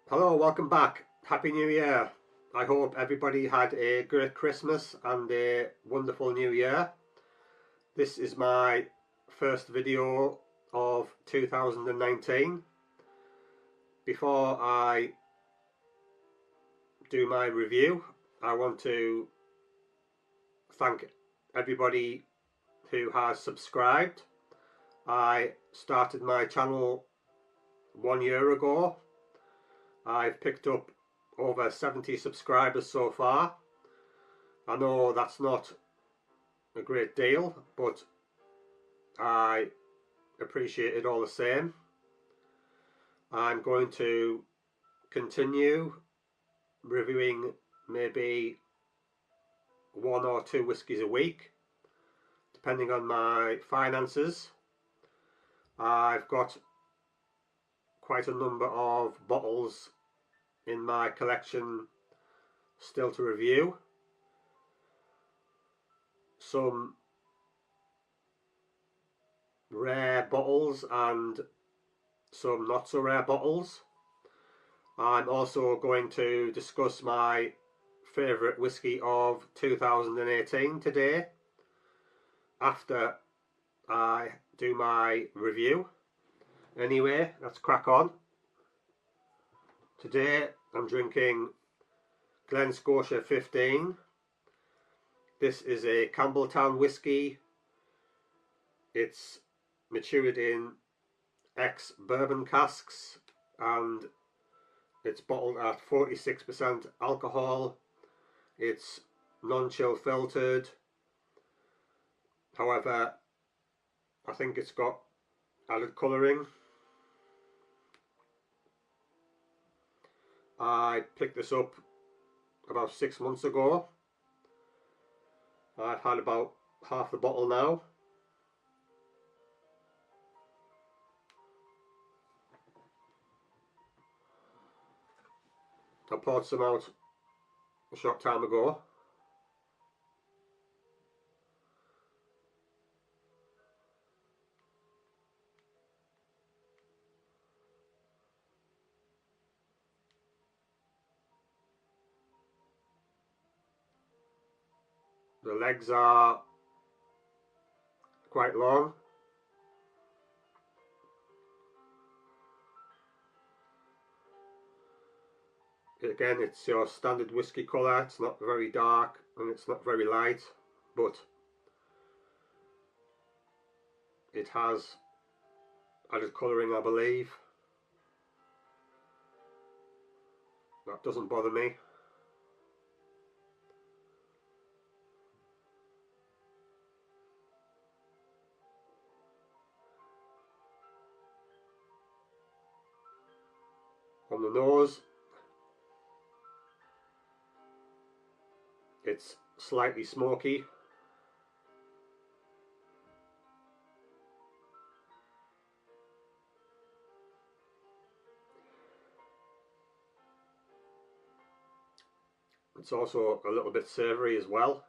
Hello, welcome back. Happy New Year. I hope everybody had a great Christmas and a wonderful New Year. This is my first video of 2019. Before I do my review, I want to thank everybody who has subscribed. I started my channel 1 year ago. I've picked up over 70 subscribers so far. I know that's not a great deal, but I appreciate it all the same. I'm going to continue reviewing maybe 1 or 2 whiskies a week, depending on my finances. I've got quite a number of bottles in my collection still to review. Some rare bottles and some not so rare bottles. I'm also going to discuss my favourite whisky of 2018 today after I do my review. Anyway, let's crack on. Today I'm drinking Glen Scotia 15. This is a Campbeltown whisky. It's matured in ex-bourbon casks and it's bottled at 46% alcohol. It's non-chill filtered. However, I think it's got added colouring. I picked this up about 6 months ago. I've had about half the bottle now. I poured some out a short time ago. The legs are quite long. Again, it's your standard whisky colour. It's not very dark and it's not very light, but it has added colouring, I believe. That doesn't bother me. On the nose, it's slightly smoky. It's also a little bit savoury as well.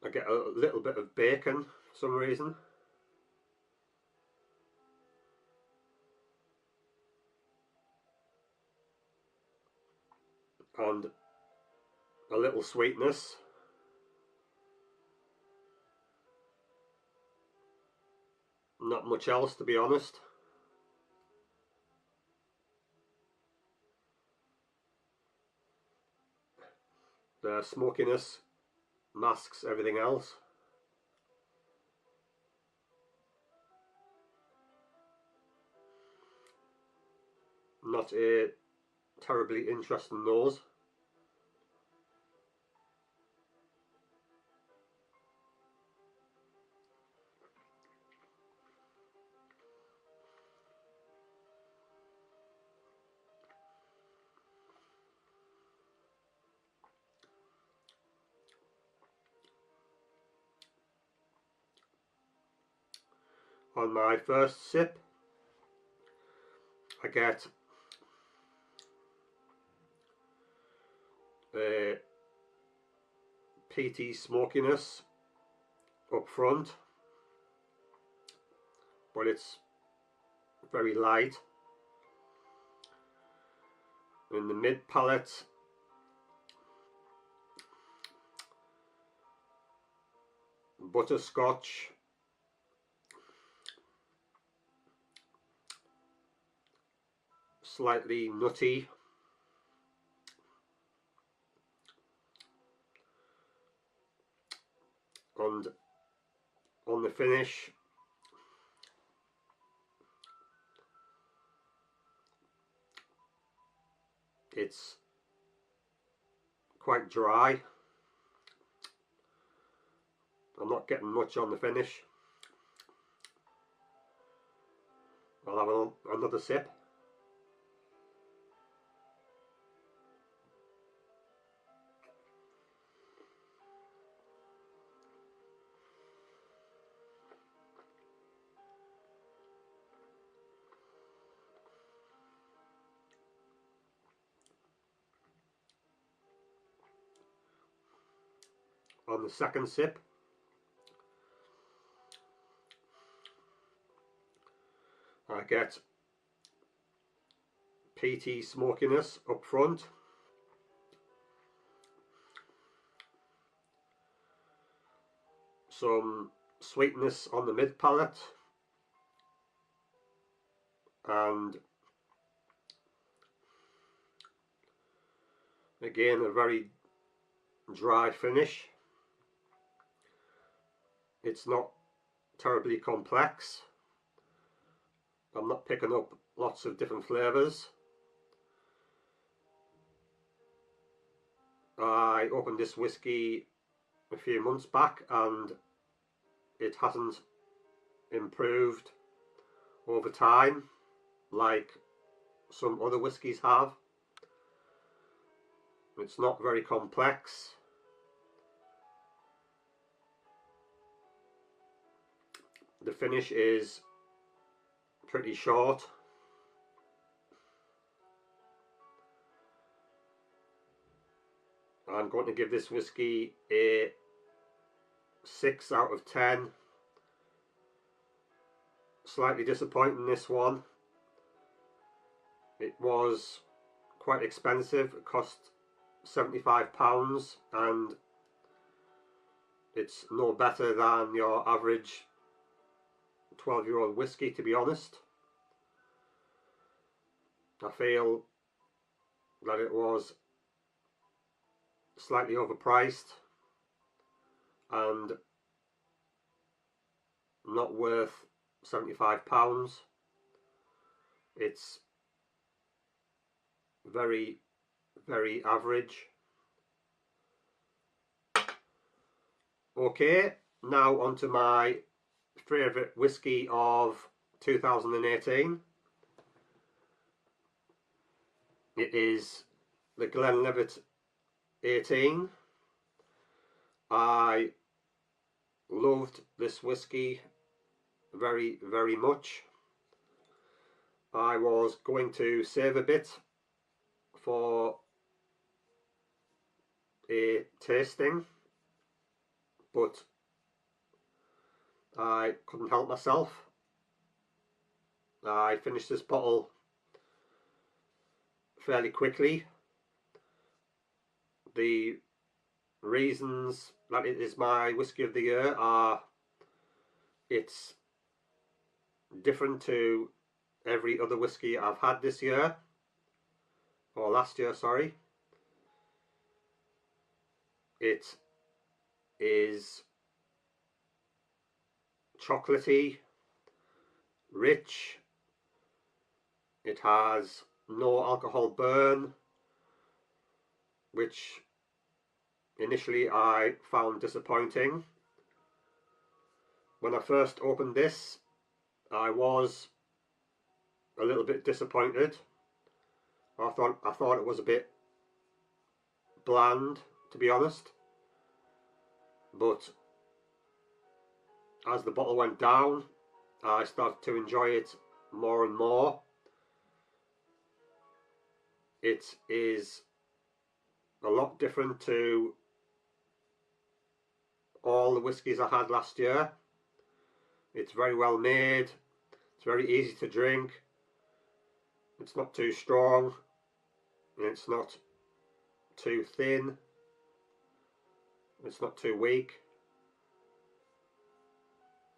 I get a little bit of bacon for some reason. And a little sweetness. Not much else, to be honest. The smokiness masks everything else. Not a terribly interesting nose. On my first sip, I get a peaty smokiness up front. but it's very light. In the mid palate, butterscotch, slightly nutty, and on the finish, it's quite dry. I'm not getting much on the finish. I'll have another sip. On the second sip, I get peaty smokiness up front, some sweetness on the mid palate, and again a very dry finish. It's not terribly complex. I'm not picking up lots of different flavours. I opened this whiskey a few months back and it hasn't improved over time like some other whiskies have. It's not very complex. The finish is pretty short. I'm going to give this whiskey a 6 out of 10. Slightly disappointing, this one. It was quite expensive. It cost £75 and it's no better than your average 12-year-old whiskey, to be honest. I feel that it was slightly overpriced and not worth £75. It's very, very average. Okay, now on to my favourite whiskey of 2018. It is the Glenlivet 18. I loved this whiskey very, very much. I was going to save a bit for a tasting, but I couldn't help myself. I finished this bottle fairly quickly. The reasons that it is my whiskey of the year are it's different to every other whiskey I've had this year, or last year, sorry. It is chocolatey, rich. It has no alcohol burn, which initially I found disappointing. When I first opened this, I was a little bit disappointed. I thought it was a bit bland, to be honest. But as the bottle went down, I started to enjoy it more and more. It is a lot different to all the whiskies I had last year. It's very well made. It's very easy to drink. It's not too strong, and it's not too thin. It's not too weak.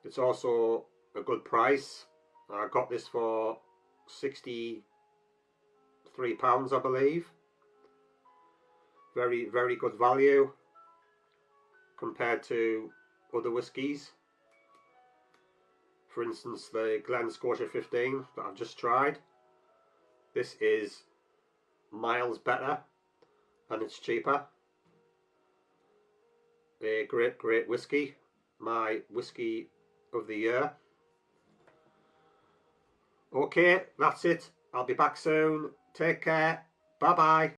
It's also a good price. I got this for £63, I believe. Very, very good value compared to other whiskies. For instance, the Glen Scotia 15 that I've just tried. This is miles better and it's cheaper. A great, great whiskey. My whiskey of the year. Okay, that's it. I'll be back soon. Take care. Bye bye.